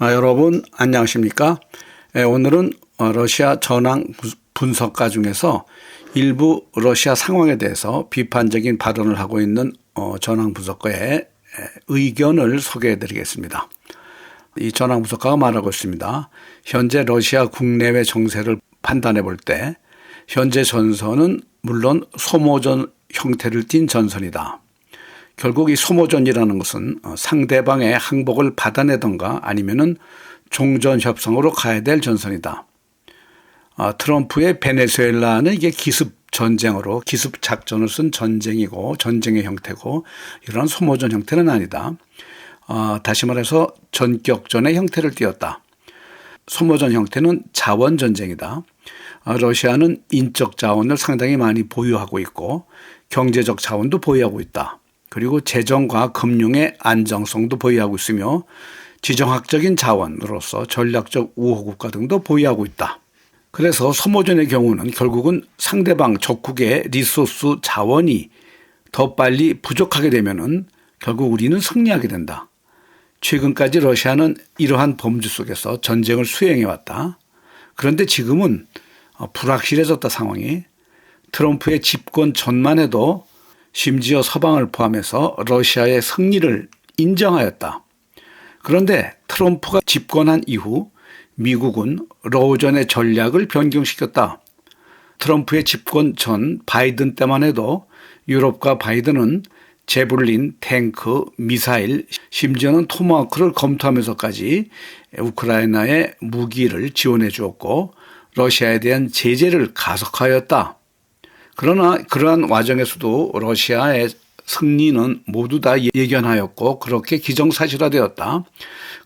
여러분 안녕하십니까? 오늘은 러시아 전황 분석가 중에서 일부 러시아 상황에 대해서 비판적인 발언을 하고 있는 전황 분석가의 의견을 소개해 드리겠습니다. 이 전황 분석가가 말하고 있습니다. 현재 러시아 국내외 정세를 판단해 볼 때 현재 전선은 물론 소모전 형태를 띤 전선이다. 결국 이 소모전이라는 것은 상대방의 항복을 받아내던가 아니면은 종전 협상으로 가야 될 전선이다. 트럼프의 베네수엘라는 이게 기습 전쟁으로 기습 작전을 쓴 전쟁이고 전쟁의 형태고 이런 소모전 형태는 아니다. 다시 말해서 전격전의 형태를 띠었다. 소모전 형태는 자원 전쟁이다. 러시아는 인적 자원을 상당히 많이 보유하고 있고 경제적 자원도 보유하고 있다. 그리고 재정과 금융의 안정성도 보유하고 있으며 지정학적인 자원으로서 전략적 우호국가 등도 보유하고 있다. 그래서 소모전의 경우는 결국은 상대방 적국의 리소스 자원이 더 빨리 부족하게 되면은 결국 우리는 승리하게 된다. 최근까지 러시아는 이러한 범주 속에서 전쟁을 수행해왔다. 그런데 지금은 불확실해졌다 상황이. 트럼프의 집권 전만 해도 심지어 서방을 포함해서 러시아의 승리를 인정하였다. 그런데 트럼프가 집권한 이후 미국은 러우전의 전략을 변경시켰다. 트럼프의 집권 전 바이든 때만 해도 유럽과 바이든은 제블린, 탱크, 미사일, 심지어는 토마호크를 검토하면서까지 우크라이나에 무기를 지원해 주었고 러시아에 대한 제재를 가속하였다. 그러나 그러한 과정에서도 러시아의 승리는 모두 다 예견하였고 그렇게 기정사실화되었다.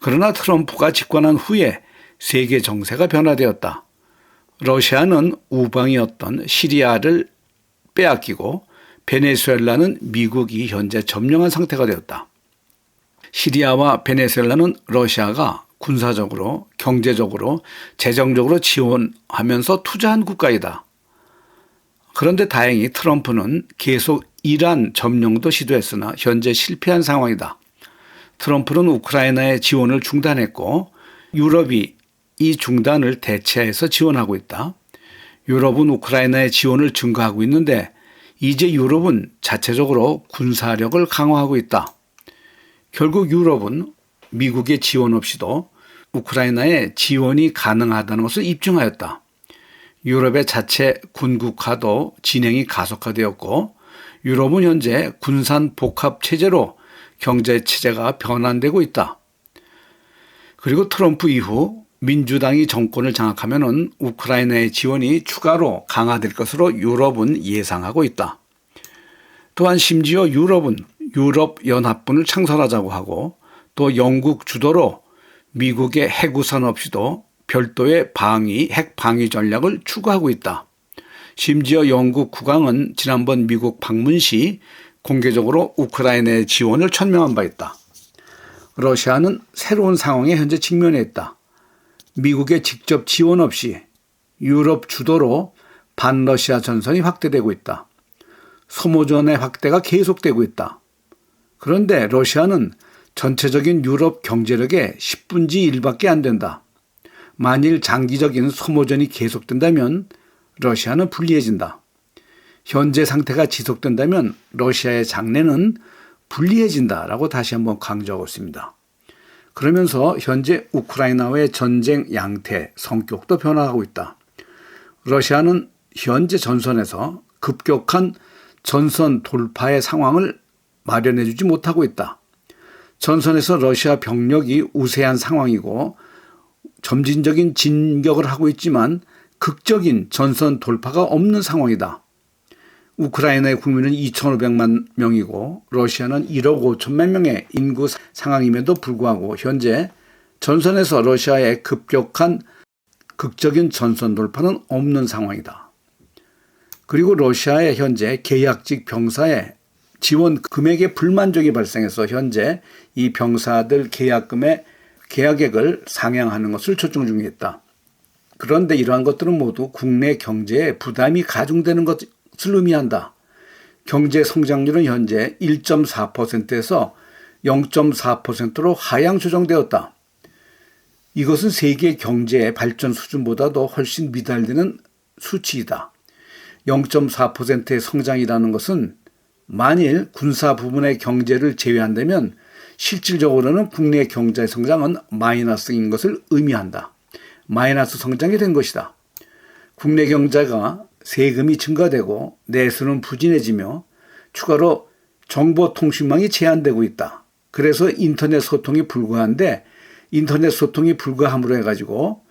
그러나 트럼프가 집권한 후에 세계 정세가 변화되었다. 러시아는 우방이었던 시리아를 빼앗기고 베네수엘라는 미국이 현재 점령한 상태가 되었다. 시리아와 베네수엘라는 러시아가 군사적으로, 경제적으로, 재정적으로 지원하면서 투자한 국가이다. 그런데 다행히 트럼프는 계속 이란 점령도 시도했으나 현재 실패한 상황이다. 트럼프는 우크라이나의 지원을 중단했고 유럽이 이 중단을 대체해서 지원하고 있다. 유럽은 우크라이나의 지원을 증가하고 있는데 이제 유럽은 자체적으로 군사력을 강화하고 있다. 결국 유럽은 미국의 지원 없이도 우크라이나에 지원이 가능하다는 것을 입증하였다. 유럽의 자체 군국화도 진행이 가속화되었고 유럽은 현재 군산 복합 체제로 경제 체제가 변환되고 있다. 그리고 트럼프 이후 민주당이 정권을 장악하면은 우크라이나의 지원이 추가로 강화될 것으로 유럽은 예상하고 있다. 또한 심지어 유럽은 유럽연합군을 창설하자고 하고 또 영국 주도로 미국의 핵우산 없이도 별도의 핵 방위 전략을 추구하고 있다. 심지어 영국 국왕은 지난번 미국 방문 시 공개적으로 우크라이나의 지원을 천명한 바 있다. 러시아는 새로운 상황에 현재 직면해 있다. 미국의 직접 지원 없이 유럽 주도로 반러시아 전선이 확대되고 있다. 소모전의 확대가 계속되고 있다. 그런데 러시아는 전체적인 유럽 경제력의 10분의 1밖에 안 된다. 만일 장기적인 소모전이 계속된다면 러시아는 불리해진다. 현재 상태가 지속된다면 러시아의 장래는 불리해진다라고 다시 한번 강조하고 있습니다. 그러면서 현재 우크라이나와의 전쟁 양태, 성격도 변화하고 있다. 러시아는 현재 전선에서 급격한 전선 돌파의 상황을 마련해 주지 못하고 있다. 전선에서 러시아 병력이 우세한 상황이고 점진적인 진격을 하고 있지만 극적인 전선 돌파가 없는 상황이다. 우크라이나의 국민은 2,500만 명이고 러시아는 1억 5천만 명의 인구 상황임에도 불구하고 현재 전선에서 러시아의 급격한 극적인 전선 돌파는 없는 상황이다. 그리고 러시아의 현재 계약직 병사의 지원 금액에 불만족이 발생해서 현재 이 병사들 계약액을 상향하는 것을 조정 중에 있다. 그런데 이러한 것들은 모두 국내 경제에 부담이 가중되는 것을 의미한다. 경제 성장률은 현재 1.4%에서 0.4%로 하향 조정되었다. 이것은 세계 경제의 발전 수준보다도 훨씬 미달되는 수치이다. 0.4%의 성장이라는 것은 만일 군사 부분의 경제를 제외한다면 실질적으로는 국내 경제 성장은 마이너스인 것을 의미한다. 마이너스 성장이 된 것이다. 국내 경제가 세금이 증가되고 내수는 부진해지며 추가로 정보통신망이 제한되고 있다. 그래서 인터넷 소통이 불가한데 인터넷 소통이 불가함으로 해가지고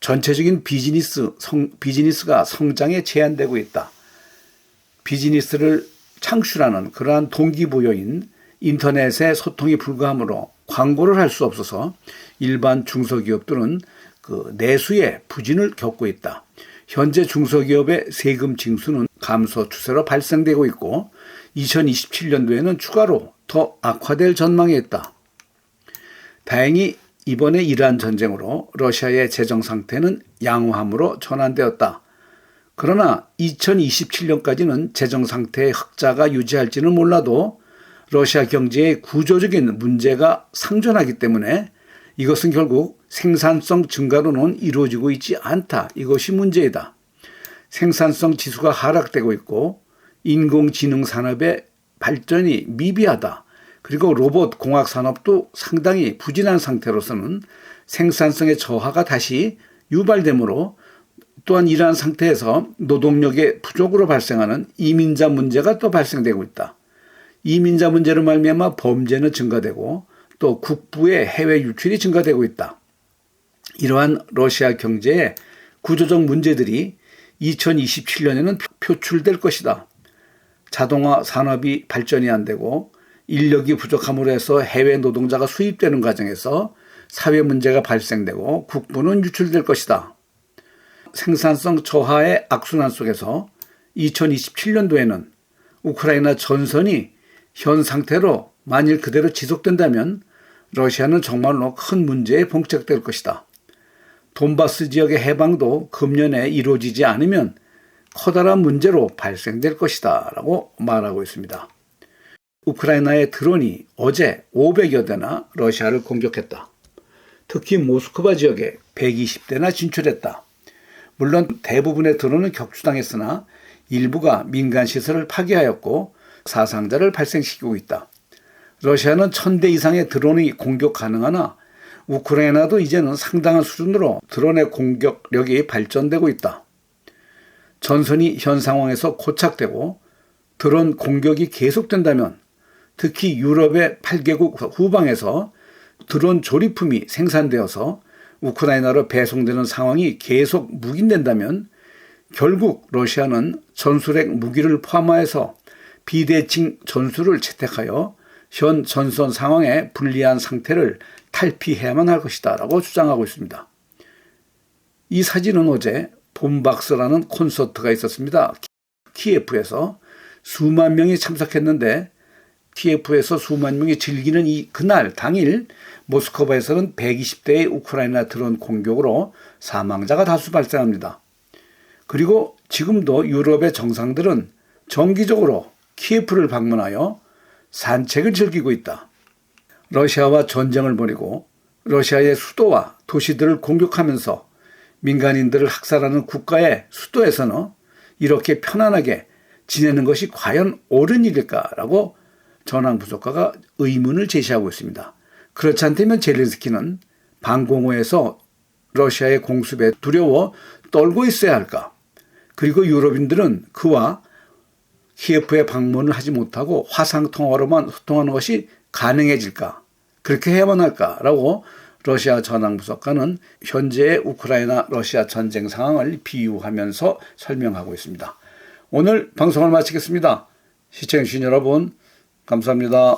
전체적인 비즈니스가 성장에 제한되고 있다. 비즈니스를 창출하는 그러한 동기부여인 인터넷의 소통이 불가하므로 광고를 할 수 없어서 일반 중소기업들은 그 내수의 부진을 겪고 있다. 현재 중소기업의 세금 징수는 감소 추세로 발생되고 있고 2027년도에는 추가로 더 악화될 전망에 있다. 다행히 이번에 이란 전쟁으로 러시아의 재정 상태는 양호함으로 전환되었다. 그러나 2027년까지는 재정 상태의 흑자가 유지할지는 몰라도 러시아 경제의 구조적인 문제가 상존하기 때문에 이것은 결국 생산성 증가로는 이루어지고 있지 않다. 이것이 문제이다. 생산성 지수가 하락되고 있고 인공지능 산업의 발전이 미비하다. 그리고 로봇 공학 산업도 상당히 부진한 상태로서는 생산성의 저하가 다시 유발되므로 또한 이러한 상태에서 노동력의 부족으로 발생하는 이민자 문제가 또 발생되고 있다. 이민자 문제로 말미암아 범죄는 증가되고 또 국부의 해외 유출이 증가되고 있다. 이러한 러시아 경제의 구조적 문제들이 2027년에는 표출될 것이다. 자동화 산업이 발전이 안 되고 인력이 부족함으로 해서 해외 노동자가 수입되는 과정에서 사회 문제가 발생되고 국부는 유출될 것이다. 생산성 저하의 악순환 속에서 2027년도에는 우크라이나 전선이 현 상태로 만일 그대로 지속된다면 러시아는 정말로 큰 문제에 봉착될 것이다. 돈바스 지역의 해방도 금년에 이루어지지 않으면 커다란 문제로 발생될 것이다 라고 말하고 있습니다. 우크라이나의 드론이 어제 500여 대나 러시아를 공격했다. 특히 모스크바 지역에 120대나 진출했다. 물론 대부분의 드론은 격추당했으나 일부가 민간 시설을 파괴하였고 사상자를 발생시키고 있다. 러시아는 1000대 이상의 드론이 공격 가능하나 우크라이나도 이제는 상당한 수준으로 드론의 공격력이 발전되고 있다. 전선이 현 상황에서 고착되고 드론 공격이 계속된다면 특히 유럽의 8개국 후방에서 드론 조립품이 생산되어서 우크라이나로 배송되는 상황이 계속 묵인된다면 결국 러시아는 전술핵 무기를 포함하여서 비대칭 전술을 채택하여 현 전선 상황에 불리한 상태를 탈피해야만 할 것이다 라고 주장하고 있습니다. 이 사진은 어제 봄박스라는 콘서트가 있었습니다. 키예프에서 수만 명이 참석했는데 키예프에서 수만 명이 즐기는 그날 당일 모스크바에서는 120대의 우크라이나 드론 공격으로 사망자가 다수 발생합니다. 그리고 지금도 유럽의 정상들은 정기적으로 키예프를 방문하여 산책을 즐기고 있다. 러시아와 전쟁을 벌이고 러시아의 수도와 도시들을 공격하면서 민간인들을 학살하는 국가의 수도에서는 이렇게 편안하게 지내는 것이 과연 옳은 일일까라고 전황 분석가가 의문을 제시하고 있습니다. 그렇지 않다면 젤렌스키는 방공호에서 러시아의 공습에 두려워 떨고 있어야 할까? 그리고 유럽인들은 그와 키예프에 방문을 하지 못하고 화상통화로만 소통하는 것이 가능해질까? 그렇게 해야만 할까라고 러시아 전황 분석가는 현재의 우크라이나 러시아 전쟁 상황을 비유하면서 설명하고 있습니다. 오늘 방송을 마치겠습니다. 시청해주신 여러분 감사합니다.